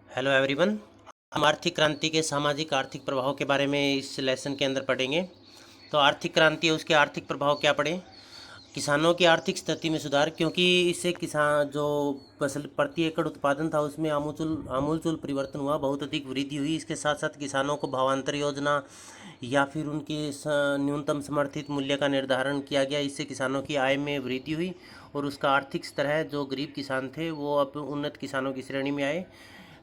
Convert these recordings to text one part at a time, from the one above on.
Hello everyone. हम आर्थिक क्रांति के सामाजिक आर्थिक प्रभाव के बारे में इस लेसन के अंदर पढ़ेंगे। तो आर्थिक क्रांति है, उसके आर्थिक प्रभाव क्या पड़े। किसानों की आर्थिक स्थिति में सुधार, क्योंकि इससे किसान जो फसल प्रति एकड़ उत्पादन था उसमें आमूलचूल परिवर्तन हुआ, बहुत अधिक वृद्धि हुई। इसके साथ साथ किसानों को भावांतर योजना या फिर उनके न्यूनतम समर्थित मूल्य का निर्धारण किया गया। इससे किसानों की आय में वृद्धि हुई और उसका आर्थिक स्तर है, जो गरीब किसान थे वो अब उन्नत किसानों की श्रेणी में आए।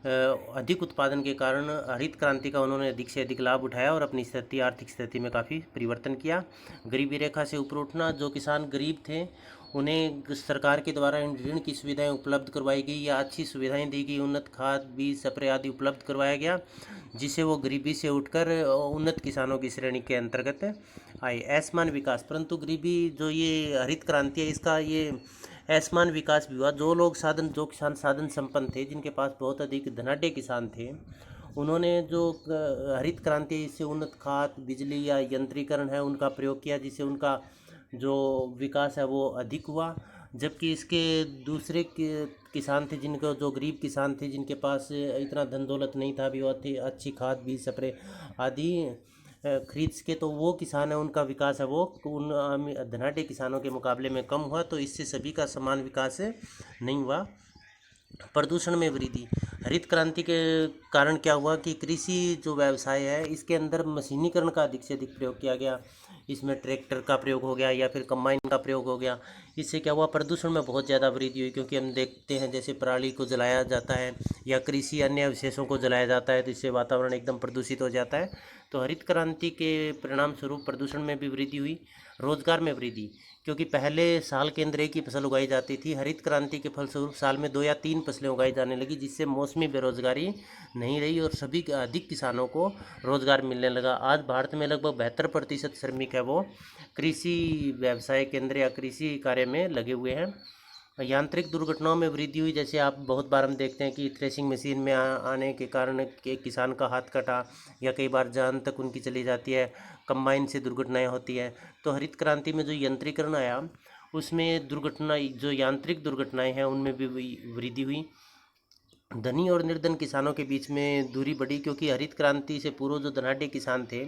अधिक उत्पादन के कारण हरित क्रांति का उन्होंने अधिक से अधिक लाभ उठाया और अपनी स्थिति आर्थिक स्थिति में काफ़ी परिवर्तन किया। गरीबी रेखा से ऊपर उठना, जो किसान गरीब थे उन्हें सरकार के द्वारा ऋण की सुविधाएं उपलब्ध करवाई गई या अच्छी सुविधाएं दी गई, उन्नत खाद बीज स्प्रे आदि उपलब्ध करवाया गया, जिससे वो गरीबी से उठकर उन्नत किसानों की श्रेणी के अंतर्गत आए। असमान विकास, परंतु गरीबी जो ये हरित क्रांति है इसका ये असमान विकास भी हुआ। जो किसान साधन संपन्न थे, जिनके पास बहुत अधिक धनाढ्य किसान थे, उन्होंने जो हरित क्रांति इससे उन्नत खाद बिजली या यंत्रीकरण है उनका प्रयोग किया, जिससे उनका जो विकास है वो अधिक हुआ। जबकि इसके दूसरे किसान थे, जिनको जो गरीब किसान थे जिनके पास इतना धन दौलत नहीं था, भी वो थे अच्छी खाद बीज स्प्रे आदि खरीद सके, तो वो किसान है उनका विकास है वो उन धनाढ्य किसानों के मुकाबले में कम हुआ। तो इससे सभी का समान विकास नहीं हुआ। प्रदूषण में वृद्धि, हरित क्रांति के कारण क्या हुआ कि कृषि जो व्यवसाय है इसके अंदर मशीनीकरण का अधिक से अधिक प्रयोग किया गया। इसमें ट्रैक्टर का प्रयोग हो गया या फिर कंबाइन का प्रयोग हो गया। इससे क्या हुआ, प्रदूषण में बहुत ज़्यादा वृद्धि हुई, क्योंकि हम देखते हैं जैसे पराली को जलाया जाता है या कृषि अन्य अवशेषों को जलाया जाता है, तो इससे वातावरण एकदम प्रदूषित हो जाता है। तो हरित क्रांति के परिणाम स्वरूप प्रदूषण में भी वृद्धि हुई। रोजगार में वृद्धि, क्योंकि पहले साल के अंदर एक ही फसल उगाई जाती थी, हरित क्रांति के फलस्वरूप साल में 2 या 3 फसलें उगाई जाने लगी, जिससे मौसमी बेरोजगारी नहीं रही और सभी अधिक किसानों को रोजगार मिलने लगा। आज भारत में लगभग 72% श्रमिक है वो कृषि व्यवसाय के अंदर या कृषि कार्य में लगे हुए हैं। यांत्रिक दुर्घटनाओं में वृद्धि हुई, जैसे आप बहुत बार हम देखते हैं कि थ्रेसिंग मशीन में आने के कारण के किसान का हाथ कटा या कई बार जान तक उनकी चली जाती है। कंबाइन से दुर्घटनाएं होती है। तो हरित क्रांति में जो यंत्रीकरण आया उसमें दुर्घटना जो यांत्रिक दुर्घटनाएं हैं उनमें भी वृद्धि हुई। धनी और निर्धन किसानों के बीच में दूरी बढ़ी, क्योंकि हरित क्रांति से पूर्व जो धनाढ्य किसान थे,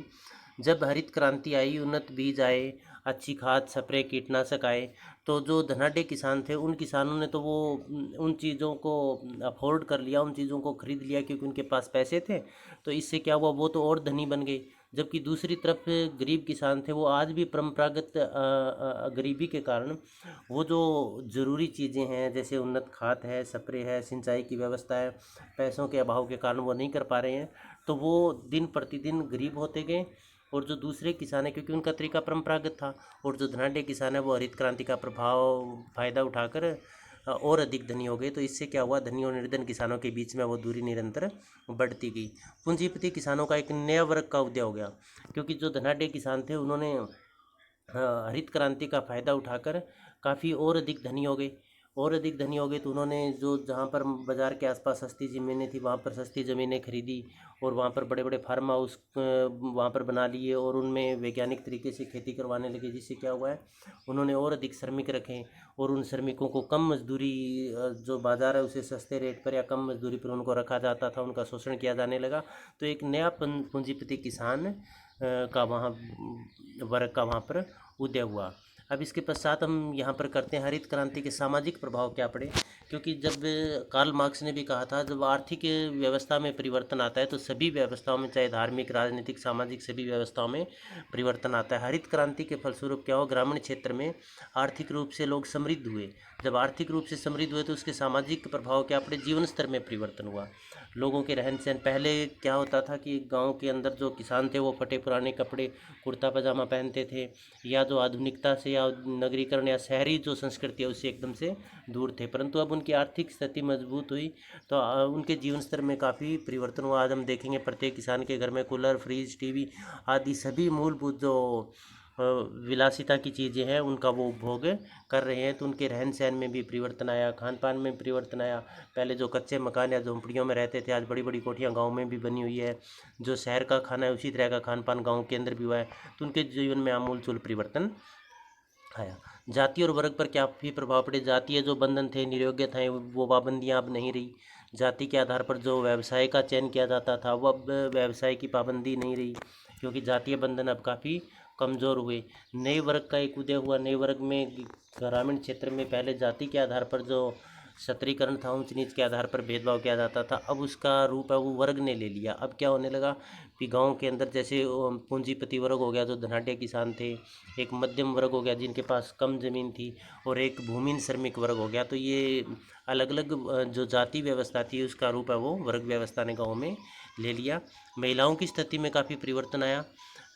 जब हरित क्रांति आई, उन्नत बीज आए, अच्छी खाद स्प्रे कीटनाशक आए, तो जो धनाढ्य किसान थे उन किसानों ने तो वो उन चीज़ों को अफोर्ड कर लिया, उन चीज़ों को खरीद लिया क्योंकि उनके पास पैसे थे। तो इससे क्या हुआ, वो तो और धनी बन गए। जबकि दूसरी तरफ गरीब किसान थे, वो आज भी परंपरागत गरीबी के कारण वो जो ज़रूरी चीज़ें हैं जैसे उन्नत खाद है स्प्रे है सिंचाई की व्यवस्था है, पैसों के अभाव के कारण वो नहीं कर पा रहे हैं। तो वो दिन प्रतिदिन गरीब होते गए। और जो दूसरे किसान है, क्योंकि उनका तरीका परंपरागत था, और जो धनाढ्य किसान है वो हरित क्रांति का फायदा उठाकर और अधिक धनी हो गए। तो इससे क्या हुआ, धनी और निर्धन किसानों के बीच में वो दूरी निरंतर बढ़ती गई। पूंजीपति किसानों का एक नया वर्ग का उदय हो गया, क्योंकि जो धनाढ्य किसान थे उन्होंने हरित क्रांति का फ़ायदा उठाकर काफ़ी और अधिक धनी हो गए। और अधिक धनी हो गए तो उन्होंने जो जहाँ पर बाज़ार के आसपास सस्ती ज़मीनें थी वहाँ पर सस्ती ज़मीनें खरीदी और वहाँ पर बड़े बड़े फार्म हाउस वहाँ पर बना लिए और उनमें वैज्ञानिक तरीके से खेती करवाने लगे। जिससे क्या हुआ है, उन्होंने और अधिक श्रमिक रखे और उन श्रमिकों को कम मजदूरी, जो बाज़ार है उसे सस्ते रेट पर या कम मजदूरी पर उनको रखा जाता था, उनका शोषण किया जाने लगा। तो एक नया पूंजीपति किसान का वहाँ वर्ग का वहाँ पर उदय हुआ। अब इसके पश्चात हम यहाँ पर करते हैं हरित क्रांति के सामाजिक प्रभाव क्या पड़े। क्योंकि जब कार्ल मार्क्स ने भी कहा था, जब आर्थिक व्यवस्था में परिवर्तन आता है तो सभी व्यवस्थाओं में, चाहे धार्मिक राजनीतिक सामाजिक सभी व्यवस्थाओं में परिवर्तन आता है। हरित क्रांति के फलस्वरूप क्या हो, ग्रामीण क्षेत्र में आर्थिक रूप से लोग समृद्ध हुए। जब आर्थिक रूप से समृद्ध हुए तो उसके सामाजिक प्रभाव क्या पड़े, जीवन स्तर में परिवर्तन हुआ। लोगों के रहन सहन, पहले क्या होता था कि गाँव के अंदर जो किसान थे वो फटे पुराने कपड़े कुर्ता पजामा पहनते थे, या जो आधुनिकता से या नगरीकरण या शहरी जो संस्कृति है उससे एकदम से दूर थे। परंतु अब उनकी आर्थिक स्थिति मजबूत हुई तो उनके जीवन स्तर में काफ़ी परिवर्तन हुआ। आज हम देखेंगे प्रत्येक किसान के घर में कूलर फ्रिज टीवी आदि सभी मूलभूत जो विलासिता की चीज़ें हैं उनका वो उपभोग कर रहे हैं। तो उनके रहन सहन में भी परिवर्तन आया, खान पान में परिवर्तन आया। पहले जो कच्चे मकान या झोंपड़ियों में रहते थे, आज बड़ी बड़ी कोठियाँ गांव में भी बनी हुई है। जो शहर का खाना है उसी तरह का खान पान गाँव के अंदर भी हुआ है। तो उनके जीवन में आमूलचूल परिवर्तन आया। जाति और वर्ग पर क्या भी प्रभाव पड़े, जातीय जो बंधन थे, नियोग्य थे, वो पाबंदियां अब नहीं रही। जाति के आधार पर जो व्यवसाय का चयन किया जाता था वो अब व्यवसाय की पाबंदी नहीं रही, क्योंकि जातीय बंधन अब काफ़ी कमज़ोर हुए। नए वर्ग का एक उदय हुआ। नए वर्ग में ग्रामीण क्षेत्र में पहले जाति के आधार पर जो सत्रीकरण था, ऊंच नीच के आधार पर भेदभाव किया जाता था, अब उसका रूप है वो वर्ग ने ले लिया। अब क्या होने लगा कि गांव के अंदर जैसे पूंजीपति वर्ग हो गया जो धनाढ़ किसान थे, एक मध्यम वर्ग हो गया जिनके पास कम ज़मीन थी, और एक भूमिहीन श्रमिक वर्ग हो गया। तो ये अलग अलग जो जाति व्यवस्था थी उसका रूप है वो वर्ग व्यवस्था ने गाँव में ले लिया। महिलाओं की स्थिति में काफ़ी परिवर्तन आया,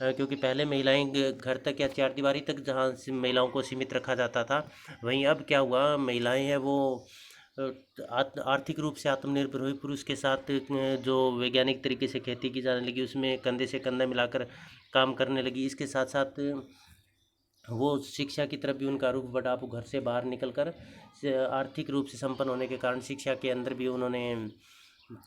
क्योंकि पहले महिलाएं घर तक या चार दीवारी तक जहाँ से महिलाओं को सीमित रखा जाता था, वहीं अब क्या हुआ, महिलाएं हैं वो आर्थिक रूप से आत्मनिर्भर हुई। पुरुष के साथ जो वैज्ञानिक तरीके से खेती की जाने लगी, उसमें कंधे से कंधा मिलाकर काम करने लगी। इसके साथ साथ वो शिक्षा की तरफ भी उनका रुख बढ़ा। वो घर से बाहर निकलकर आर्थिक रूप से संपन्न होने के कारण शिक्षा के अंदर भी उन्होंने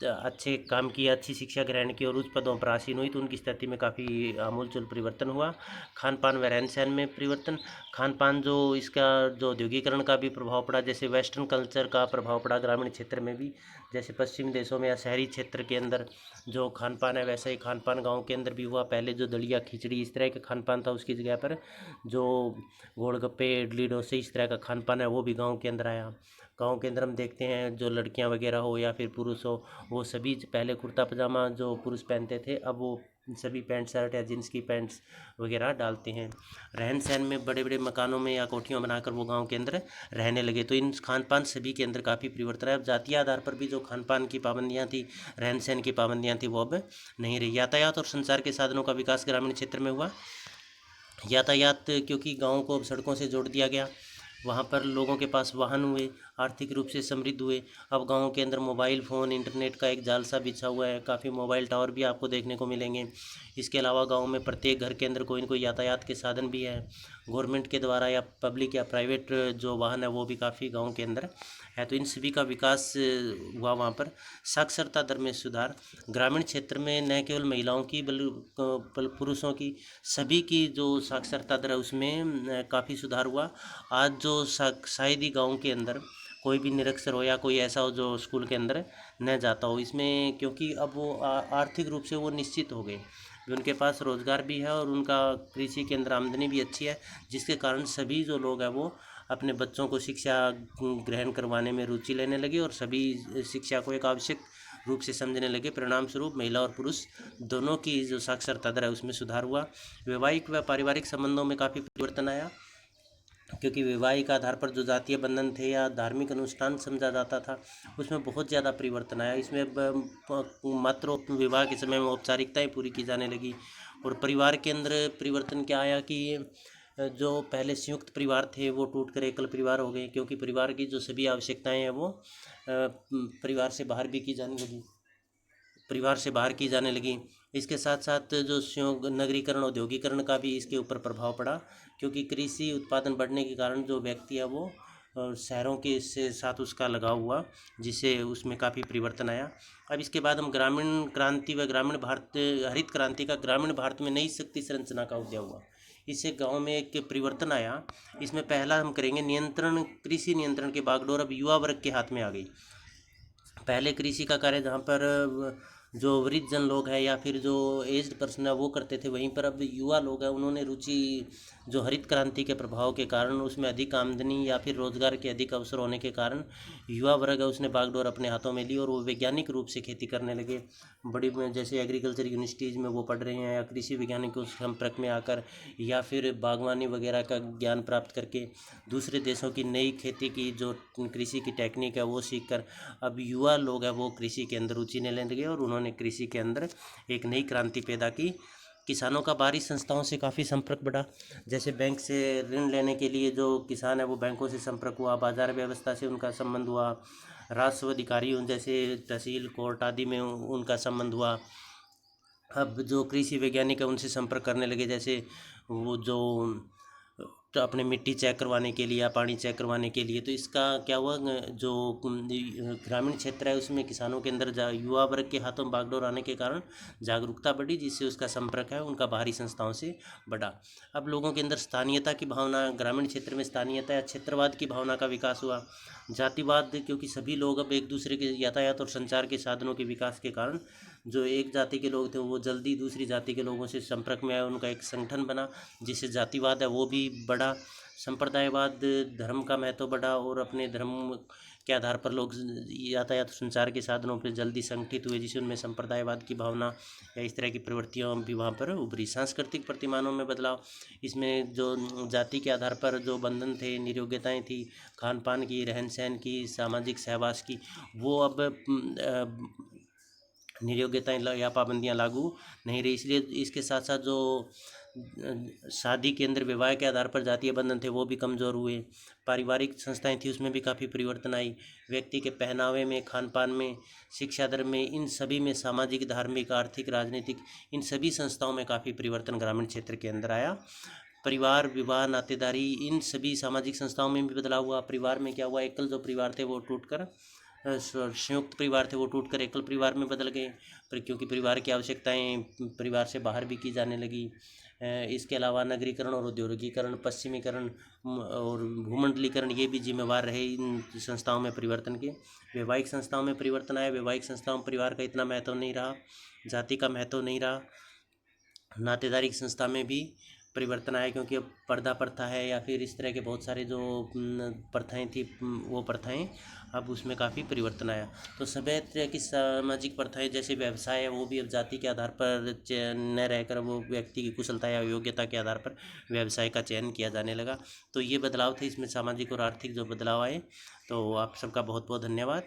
अच्छे काम किए, अच्छी शिक्षा ग्रहण की और उच्च पदों पर आसीन हुई। तो उनकी स्थिति में काफ़ी आमूलचूल परिवर्तन हुआ। खान पान व रहन सहन में परिवर्तन। खान पान जो इसका जो औद्योगिकरण का भी प्रभाव पड़ा, जैसे वेस्टर्न कल्चर का प्रभाव पड़ा ग्रामीण क्षेत्र में भी, जैसे पश्चिमी देशों में या शहरी क्षेत्र के अंदर जो खान पान है वैसा ही खान पान गाँव के अंदर भी हुआ। पहले जो दलिया खिचड़ी इस तरह का खान पान था, उसकी जगह पर जो गोलगप्पे इडली डोसे इस तरह का खान पान है वो भी गाँव के अंदर आया। गाँव के अंदर हम देखते हैं जो लड़कियां वगैरह हो या फिर पुरुष हो, वो सभी पहले कुर्ता पजामा जो पुरुष पहनते थे, अब वो सभी पैंट शर्ट या जींस की पैंट्स वगैरह डालते हैं। रहन सहन में बड़े बड़े मकानों में या कोठियों बनाकर वो गांव के अंदर रहने लगे। तो इन खान पान सभी के अंदर काफ़ी परिवर्तन है। अब जातीय आधार पर भी जो खान पान की पाबंदियाँ थी, रहन सहन की पाबंदियाँ थी, वो अब नहीं रही। यातायात और संचार के साधनों का विकास ग्रामीण क्षेत्र में हुआ। यातायात, क्योंकि गाँव को अब सड़कों से जोड़ दिया गया, वहाँ पर लोगों के पास वाहन हुए, आर्थिक रूप से समृद्ध हुए। अब गाँव के अंदर मोबाइल फ़ोन इंटरनेट का एक जाल सा बिछा हुआ है, काफ़ी मोबाइल टावर भी आपको देखने को मिलेंगे। इसके अलावा गाँव में प्रत्येक घर के अंदर कोई न कोई यातायात के साधन भी है, गवर्नमेंट के द्वारा या पब्लिक या प्राइवेट जो वाहन है वो भी काफ़ी गाँव के अंदर है। तो इन सभी का विकास हुआ वहाँ पर। साक्षरता दर में सुधार। ग्रामीण क्षेत्र में न केवल महिलाओं की बल्कि पुरुषों की, सभी की जो साक्षरता दर है उसमें काफ़ी सुधार हुआ। आज जो शायद ही गाँव के अंदर कोई भी निरक्षर हो या कोई ऐसा हो जो स्कूल के अंदर न जाता हो इसमें, क्योंकि अब वो आर्थिक रूप से वो निश्चित हो गए, उनके पास रोज़गार भी है और उनका कृषि के अंदर आमदनी भी अच्छी है, जिसके कारण सभी जो लोग हैं वो अपने बच्चों को शिक्षा ग्रहण करवाने में रुचि लेने लगे और सभी शिक्षा को एक आवश्यक रूप से समझने लगे। परिणाम स्वरूप महिला और पुरुष दोनों की जो साक्षरता दर है उसमें सुधार हुआ। वैवाहिक व पारिवारिक संबंधों में काफ़ी परिवर्तन आया, क्योंकि वैवाहिक आधार पर जो जातीय बंधन थे या धार्मिक अनुष्ठान समझा जाता था उसमें बहुत ज़्यादा परिवर्तन आया। इसमें मात्र विवाह के समय में औपचारिकताएं पूरी की जाने लगी। और परिवार के अंदर परिवर्तन क्या आया कि जो पहले संयुक्त परिवार थे वो टूटकर एकल परिवार हो गए, क्योंकि परिवार की जो सभी आवश्यकताएं हैं वो परिवार से बाहर भी की जाने लगी, परिवार से बाहर की जाने लगी। इसके साथ साथ जो नगरीकरण औद्योगिकरण का भी इसके ऊपर प्रभाव पड़ा, क्योंकि कृषि उत्पादन बढ़ने के कारण जो व्यक्ति है वो शहरों के से साथ उसका लगाव हुआ, जिससे उसमें काफ़ी परिवर्तन आया। अब इसके बाद हम ग्रामीण क्रांति व ग्रामीण भारत हरित क्रांति का ग्रामीण भारत में नई शक्ति संरचना का उदय हुआ। इससे गांव में एक परिवर्तन आया। इसमें पहला हम करेंगे नियंत्रण, कृषि नियंत्रण की बागडोर अब युवा वर्ग के हाथ में आ गई। पहले कृषि का कार्य जहाँ पर जो वृद्ध जन लोग हैं या फिर जो एज्ड पर्सन है वो करते थे, वहीं पर अब युवा लोग हैं उन्होंने रुचि जो हरित क्रांति के प्रभाव के कारण उसमें अधिक आमदनी या फिर रोजगार के अधिक अवसर होने के कारण युवा वर्ग है उसने बागडोर अपने हाथों में ली और वो वैज्ञानिक रूप से खेती करने लगे। बड़ी जैसे एग्रीकल्चर यूनिवर्सिटीज़ में वो पढ़ रहे हैं या कृषि वैज्ञानिकों के संपर्क में आकर या फिर बागवानी वगैरह का ज्ञान प्राप्त करके दूसरे देशों की नई खेती की जो कृषि की टेक्निक है वो सीख कर अब युवा लोग हैं वो कृषि के अंदर रुचि लेने लगे और उन्होंने कृषि के अंदर एक नई क्रांति पैदा की। किसानों का बाहरी संस्थाओं से काफ़ी संपर्क बढ़ा, जैसे बैंक से ऋण लेने के लिए जो किसान है वो बैंकों से संपर्क हुआ, बाजार व्यवस्था से उनका संबंध हुआ, राजस्व अधिकारियों जैसे तहसील कोर्ट आदि में उनका संबंध हुआ। अब जो कृषि वैज्ञानिक है उनसे संपर्क करने लगे, जैसे वो जो तो अपने मिट्टी चेक करवाने के लिए या पानी चेक करवाने के लिए। तो इसका क्या हुआ, जो ग्रामीण क्षेत्र है उसमें किसानों के अंदर युवा वर्ग के हाथों बागडोर आने के कारण जागरूकता बढ़ी, जिससे उसका संपर्क है उनका बाहरी संस्थाओं से बढ़ा। अब लोगों के अंदर स्थानीयता की भावना, ग्रामीण क्षेत्र में स्थानीयता या क्षेत्रवाद की भावना का विकास हुआ। जातिवाद, क्योंकि सभी लोग अब एक दूसरे के यातायात और संचार के साधनों के विकास के कारण जो एक जाति के लोग थे वो जल्दी दूसरी जाति के लोगों से संपर्क में आए, उनका एक संगठन बना, जिससे जातिवाद है वो भी बढ़ा। संप्रदायवाद, धर्म का महत्व बढ़ा और अपने धर्म के आधार पर लोग यातायात संचार के साधनों पर जल्दी संगठित हुए, जिससे उनमें संप्रदायवाद की भावना या इस तरह की प्रवृत्तियाँ भी वहाँ पर उभरी। सांस्कृतिक प्रतिमानों में बदलाव, इसमें जो जाति के आधार पर जो बंधन थे, नियोग्यताएँ थी, खान पान की, रहन सहन की, सामाजिक सहवास की, वो अब नियोग्यताएँ या पाबंदियाँ लागू नहीं रही। इसलिए इसके साथ साथ जो शादी के अंदर विवाह के आधार पर जातीय बंधन थे वो भी कमज़ोर हुए। पारिवारिक संस्थाएं थी उसमें भी काफ़ी परिवर्तन आई। व्यक्ति के पहनावे में, खान पान में, शिक्षा दर में, इन सभी में, सामाजिक, धार्मिक, आर्थिक, राजनीतिक, इन सभी संस्थाओं में काफ़ी परिवर्तन ग्रामीण क्षेत्र के अंदर आया। परिवार, विवाह, नातेदारी, इन सभी सामाजिक संस्थाओं में भी बदलाव हुआ। परिवार में क्या हुआ, एकल जो परिवार थे वो टूटकर संयुक्त परिवार थे वो टूटकर एकल परिवार में बदल गए, क्योंकि परिवार की आवश्यकताएं परिवार से बाहर भी की जाने लगी। इसके अलावा नगरीकरण और औद्योगिकीकरण, पश्चिमीकरण और भूमंडलीकरण ये भी जिम्मेवार रहे इन संस्थाओं में परिवर्तन के। वैवाहिक संस्थाओं में परिवर्तन आया। वैवाहिक संस्थाओं में परिवार का इतना महत्व नहीं रहा, जाति का महत्व नहीं रहा। नातेदारी की संस्था में भी परिवर्तन आया, क्योंकि अब पर्दा प्रथा है या फिर इस तरह के बहुत सारे जो प्रथाएं थी वो प्रथाएं, अब उसमें काफ़ी परिवर्तन आया। तो सभी तरह की सामाजिक प्रथाएं, जैसे व्यवसाय है वो भी अब जाति के आधार पर न रहकर वो व्यक्ति की कुशलता या योग्यता के आधार पर व्यवसाय का चयन किया जाने लगा। तो ये बदलाव थे इसमें, सामाजिक और आर्थिक जो बदलाव आए। तो आप सबका बहुत बहुत धन्यवाद।